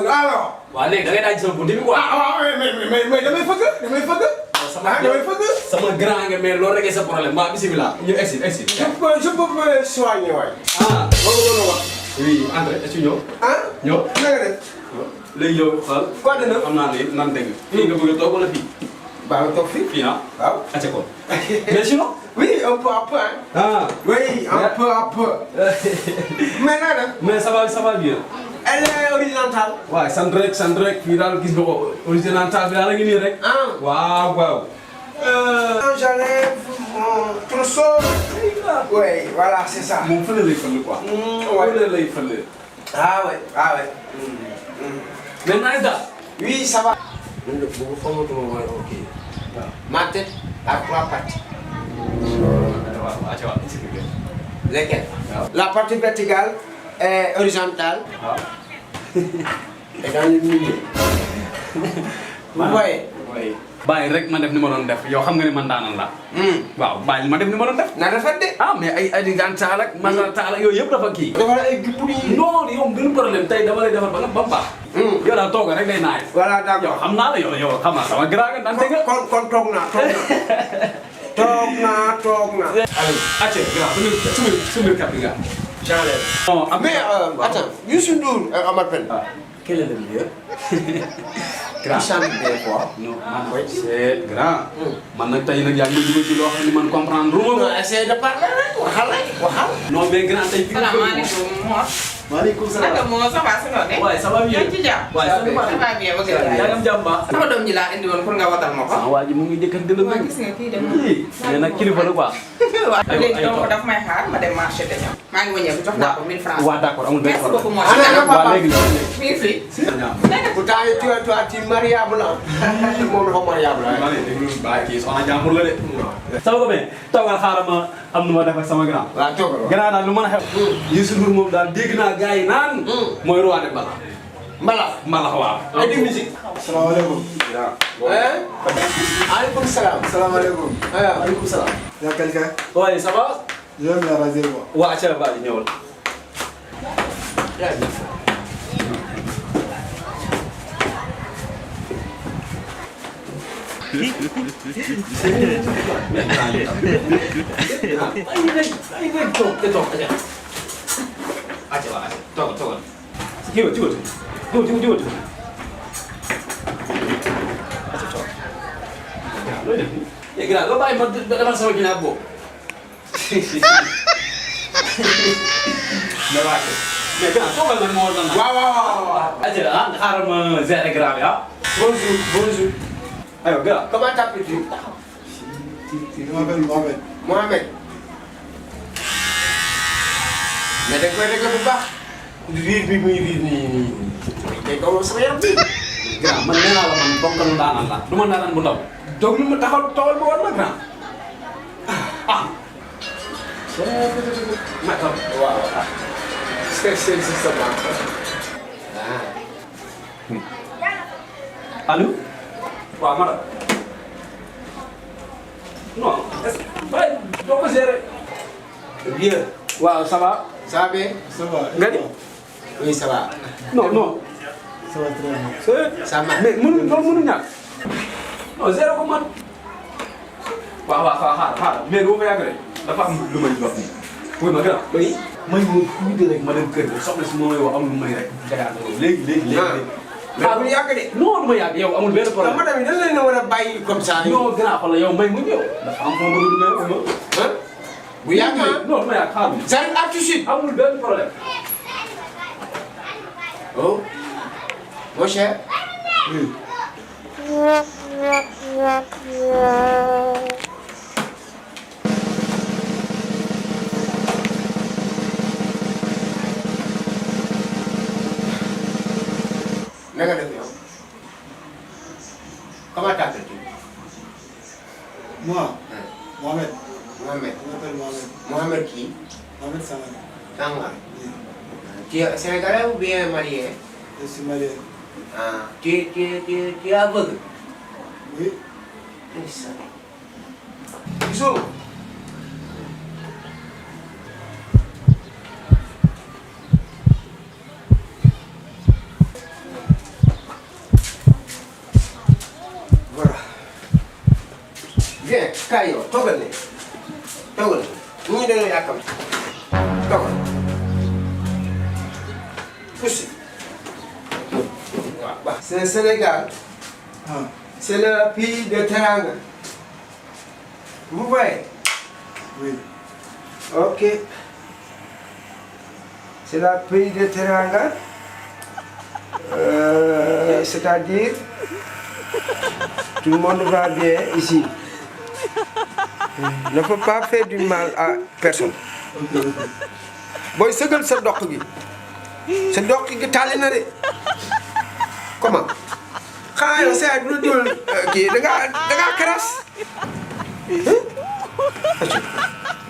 alors. waaw léegi da ngay daaj sama buntu bi quoi. mais damay fëgg. sama grand nga mais loolu rek sa problème waa bisimilah ñu exit. je peux me soigner waay. ah loolu wax. oui André est-ce que ñëw. ah ñëw na nga def. léegi yow xool. quoi de neuf xam naa ne nan dégg fii nga bëgg a toog wala fii. baa nga toog fii. fii ah. waaw. acca ko. mais sinon. oui un peu à peu hein. ah. oui un peu à peu. mais na nga def. mais ça va bien. elle est horizontale. waaw sant rek fii daal gis nga ko horizontale bi daal la ngi nii rek. ah waaw. j'enlève mon trousseau. oui voilà c'est ça. moom fële lay fële quoi. fële lay fële. ah ouais. mais naa daal. oui ça va. man de boobu xamatuma mooy ok. waaw ma tête a 3 parties. waaw expliqué. Lesquelles? waaw. La partie verticale est horizontale. waaw. et dans le milieu. Vous voyez? oui. bàyyi rek ma def ni ma doon def yow xam nga ni man daanal la. waaw bàyyi ma def ni ma doon def. na rafet de. ah mais ay horizontale ak horizontal ak yooyu yëpp dafa kii. dafa ay gippu yi. non yow benn problème tey dama lay defal ba mu baax. yow daal toog rek day naaj. voilà yow d'accord. xam naa la yow xam naa sama grand nga daan dégg. kon toog naa. toog naa. alors acca grand suñu kàpp nga am. j'enlève. non mais attends Youssou Ndour Amar Pène. quel est le mieux. il chante des fois. non man c'est grand. man nag tey nag yaa ngi dugal ci loo xam ne man comprendre lu ma. non essaye de parler rek waxal. non mais grand tey. salaamaaleykum Mor. maaleykum salaam. naka moo ça va si loolu de. waaye ça va bien. yaa ngi ci jàmm. waaye ça va bien bëgg naa yaa ngi am jàmm baax. sama doom ji laa indi woon pour nga watal ma ko. ah waa ji mu ngi jëkkër dina waa gis nga kii de moom. mais nag kilifa la quoi. waaw léegi donc daf may xaar ma dem marché te ñëw. maa ngi wëññeeku jox naa ko 1000 francs. waaw d'accord amul benn merci beaucoup problème. Mor. waaw léegi mi ngi fi. pourtant tu es mariable ah. moom dafa mariable ah. maa ngi déglu baa kii soxna jàmbur la de. sama ko mais toogal xaaral ma am nu ma def ak sama grand. waaw toogal waaw. grand daal lu mën a xew. Youssou Ndour moom daal dégg naa gars yi naan. mooy roi de mbalax. mbalax waaw. et de musique. salaamaaleykum. aleykum salaam. salaamaaleykum. waaleykum salaam. y a quelqu'un? oui ça va. Je vais me raser quoi. waa Thiel Ba di ñëwal. ay rek toog te toog aja. aja waa aja toogal. jiwal. aja toog. looy def nii. léegi daal loo bàyyi ma defal sama ginnaaw boobu. mais waa kay. mais gannaaw toogal nag moo war na. waaw. aja ah xaaral ma gérer grave ah. bonjour. aywa gannaaw. comment t'appelles-tu? Je m'appelle Mohamed. Mohamed. mais da nga koy régler bu baax. riir bi muy riir nii. tey doo sama yaram bi. grand man nee naa la man bokkal ndaanaan la du ma ndaanaan bu ndaw. donc lu ma taxaw tawal ma war la grand. ah. waaw. c'est ça. allo. waaw madame. non est-ce que doo ko gérer. bien. waaw ça va. ça va bien. Ça va? nga ni. oui ça va. non. Ça va très bien. ça marche. mais mënu ñàkk. non gérer ko man. waaw xaaral mais du ma ko yàgg rek dafa am lu may wax nii. oui ma gën a. oui. may moom tuuti rek ma dem kër ga soxna si moo may wax amul lu may rek. léegi. mais bu yàgg de. non du ma yàgg yow amul benn problème. madame yi dañ leen a war a bàyyi comme ça. non gën a xoolal yow may mu ñëw. dafa am foo mën a dugg ah. bu yàgg ah. non du ma yàgg xaaral. j'arrive à tout de suite. amul benn problème. oh. mon cher. Oui. na nga def yow. comment t'appelles-tu? Moi, Mohamed. Mohamed. Je m'appelle Mohamed. Mohamed qui? Mohamed Sangare. Tanga. Oui. Tu es sénégalais ou bien marié? Je suis marié. Ah. Tu es aveugle? Oui. C'est ça. Bisous. viens kaay yow toogal ne toogal ñu ngi dañoo yàkkam toogal pousse waaw waaw c'est Sénégal c'est le pays de Teranga vous voyez Oui. ok c'est le pays de Teranga c'est-à-dire tout le monde va bien ici. Ne faut pas faire du mal à personne. Boy sëgal sa doq gi sa doq gi tàlli na de comment xanaa yow saa du la dugal kii da ngaa karas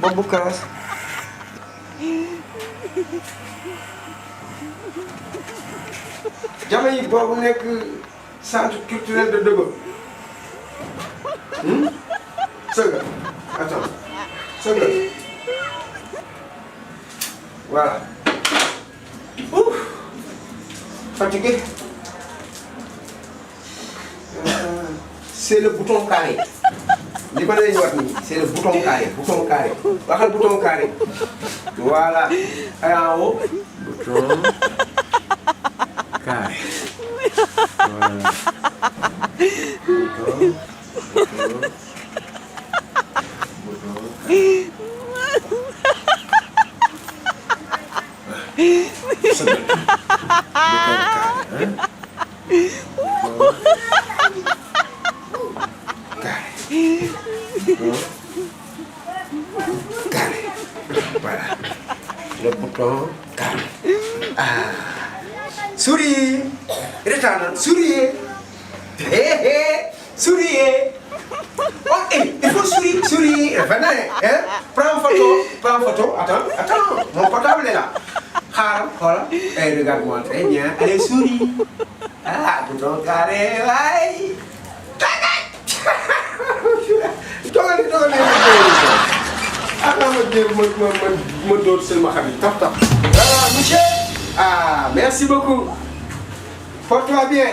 boobu karas Jamaïque boobu nekk centre culturel de Deggo sëgal attends sëgal voilà ouf fatigué c'est le bouton carré li ma lay wax nii c'est le bouton carré waxal bouton carré voilà et en haut bouton carré voilà carré. Voilà. Le bouton carré. Ah. Souriez. Retarde. Souriez. Souriez. Oh, il faut sourire. Venez. Hein? Prends photo. Attends. Mon portable est là. Voilà. Et regarde-moi très bien. Allez, souris. Ah, bouton carré. Aïe. Monsieur. Ah, merci beaucoup. Porte-toi bien.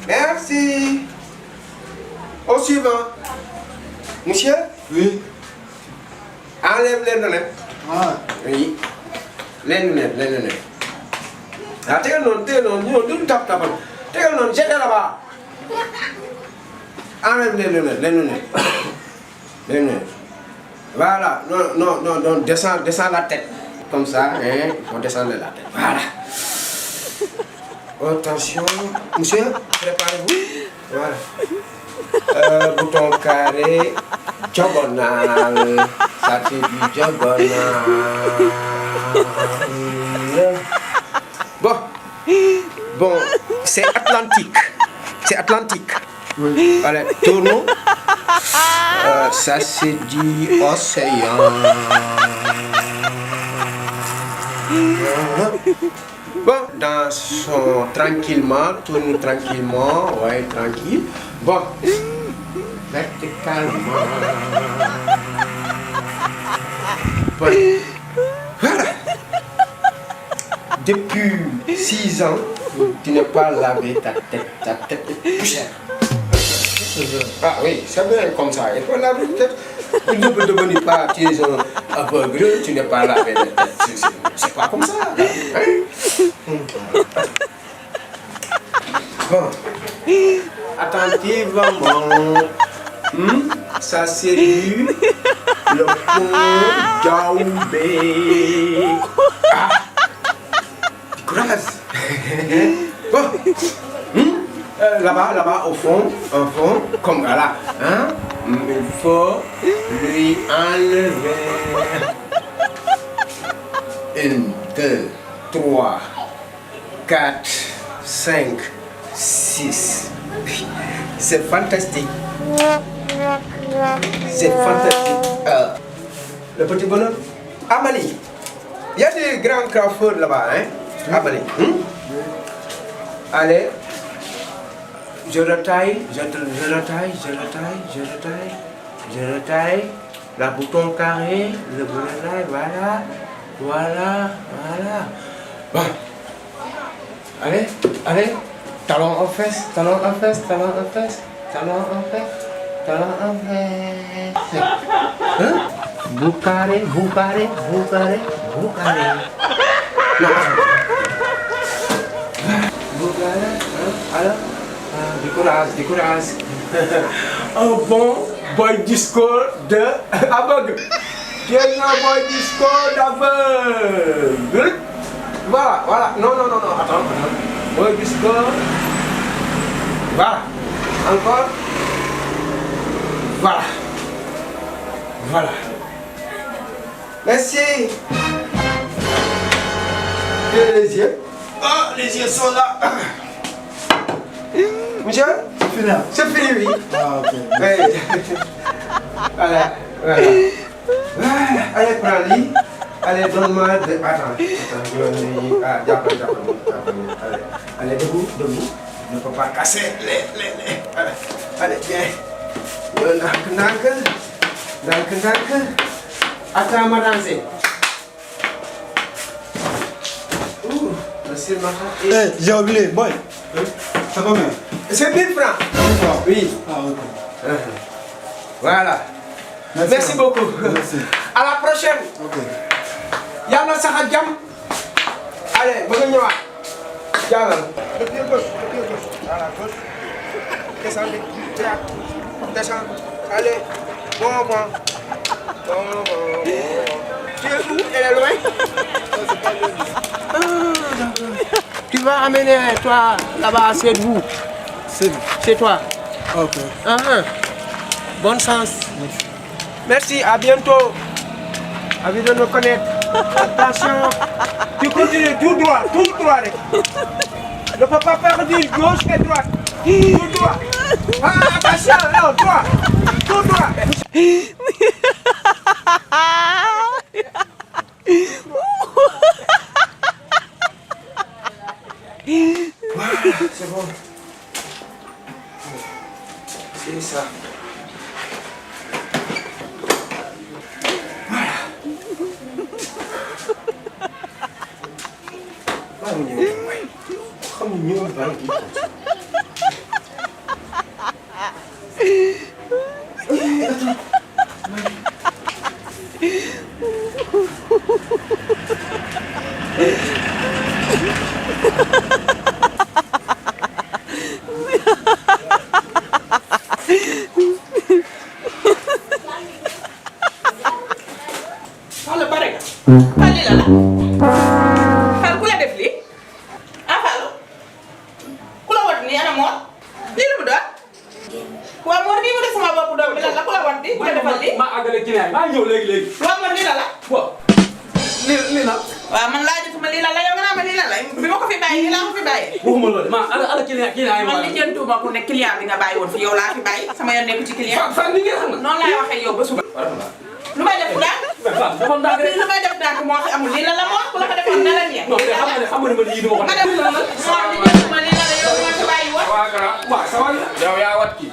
Merci. Au suivant. Monsieur. Oui. Enlève les lunettes. Ah. Oui. Les lunettes. Ah, t'es non, nous tapons. T'es non, j'étais là-bas. Enlève les lunettes. Voilà. Non, descends la tête. Comme ça, hein. Il faut descendre la tête. Voilà. Attention. Monsieur, préparez-vous. Voilà. Bouton carré. Diagonal. Ça c'est du diagonal. Bon, c'est Atlantique. Oui. Allez, tournons. Ça c'est du océan. Bon, dansons tranquillement, tournons tranquillement, ouais, tranquille. Bon, verticalement. Bon. Voilà. Depuis 6 ans, tu n'as pas lavé ta tête est poussière. Ah oui, c'est bien comme ça. Il faut laver la tête. Tu ne peux devenir pas, tu es un aveugle, tu n'es pas lavé la tête. C'est pas comme ça. Hein? Bon. Attentivement. Ça c'est le pont Diaoubé. Ah. Grâce. Bon. Là-bas, au fond, comme là, hein, il faut lui enlever 1, 2, 3, 4, 5, 6. C'est fantastique. Le petit bonhomme. Amali. Il y a des grands coiffeurs là-bas, hein? Amali. Allez. Je retaille. La bouton carré, le bonnet, voilà. Bon. Allez. Talon en fesse. Tolong apa? Huh? Bukare. No. Bukare. Alors? Décourage. Un bon boy disco de aveugle. Quel boy disco d'aveugle? Voilà. Non. Attends. Boy disco. Voilà. Encore. Voilà. Merci. Et les yeux. Oh, les yeux sont là. Monsieur? C'est fini, oui. Ah, ok. Oui. Voilà. Allez, prends-le. Allez, donne-moi de... Attends. Allez, debout. Ne peux pas casser les... Allez, viens. Ndànk. Attends, ma danser. Merci, ma Eh, j'ai oublié, boy. Ça va bien? C'est 1000 francs. Oui. Ah, ok. Voilà. Merci beaucoup. Merci. À la prochaine. Ok. Yàlla sax ak jàmm. Allez, ba nga ñëwaat. Jàllal. Depuis gauche. Voilà, gauche. Descendez. Descends. Allez. Bon. Tu es où? Elle est loin? Tu vas amener toi là-bas, c'est vous. C'est toi. Ok. Bonne chance. Merci, à bientôt. Envie de nous connaître. Attention. Tu continues tout droit. Ne peux pas faire du gauche et droite. Tout droit. Ah, attention, non, droit. Tout droit. C'est bon. C'est ça. Xamuñu banque Fallou pare nga. Fall lii la. Fall ku la def lii. Fallou. Ku la wat nii ana Mor. lii lu mu doon. waaw Mor nii mu def sama bopp doom bi lan la ku la wat nii ku la defal lii. maa àggale client maa ñëw léegi. waaw Mor lii la. waaw. lii la. waaw man laajatuma lii la yow nga naa ma lii la bi ma ko fi bàyyi lii laa ko fi bàyyi. waxuma loolu maa ala client yi man li jëntuma ku ne client bi nga bàyyi woon fi yow laa fi bàyyi sama yoon nekku ci client. fan ni ngeen xam na. noonu laay waxee yow ba suba. lu may def daal. dafa ndànk rek. lu may def daal moo fi amul lii la la Mor ku la ko defoon na la nii. non te xam nga ne ma lii du ma ko ma def Mor li jëntuma lii la yow ma fi bàyyi woon. waaw ça va yow yaa wat kii.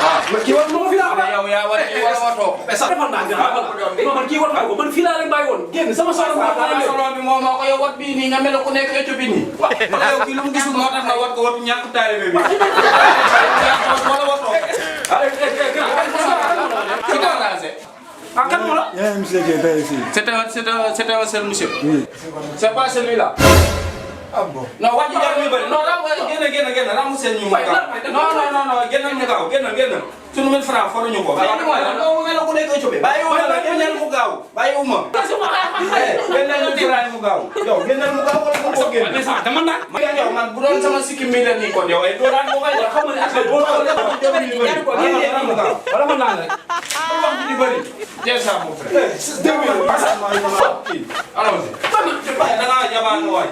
waaw kii wat ma fi laa yow yaa wat kii wala watoo. mais sax defal naa gën a man kii wat ko man fii laa leen bàyyi woon génn sama soxla salon bi moom moo ko yow wat bii nii nga mel ku nekk Éthiopie nii. waaw yow kii lu mu gisul moo tax nga wat ko watu ñàkk taalibe bi. wala watoo. ci kaw lancé. ah kan moo la. Il y a un monsieur qui est payé ici. C'était un seul monsieur. Oui. C'est pas celui-là. Ah bon? non wàcc jar ñu bëri non ram génn ramu seen ñu mu gaaw non génnal mu gaaw génnal sunu 1000 francs foruñu ko bàyyi mo mel ku nekk Éthiopie bàyyi wu ma la génnal mu gaaw bàyyi wu ma génnal 1000 francs mu gaaw yow génnal mu gaaw wala ko génn dama nak ma yow man bu doon sama sikki mi la ni kon yow ay do daan mo ngay xam ne ak bo ko génnal mu gaaw wala ma naan rek wax di bëri jël ça mon frère allons-y da nga jabaan waay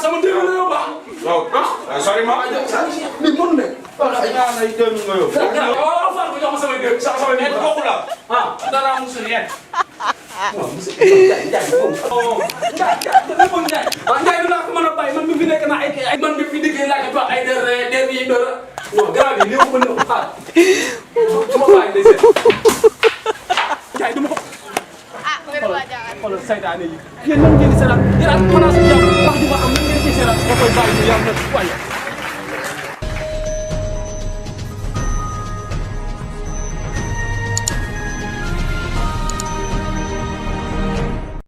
sama déwén la yow baax. waaw sori ma. li mun ne. voilà ñaar ay déwén nga yow. waaw Fall ma jox ma sama déwén sama déwén bokku la. ah dara musul yéen. waaw monsieur Ndiaye Ndiaye dinaa ko mën a bàyyi man mi fi nekk naa ay man mi fi liggéey laa ko ay der yi dara non garab yi léegi ko mën a xaar su ma bàyyi day seet Ndiaye dama ko. xoolal saytaane yi yéen nan ngeen di seetaan yéen ak xanaa si jàmm wax ju ma am nan ngeen ciy seetaan ba koy bàyyi ñu yàlla na waaye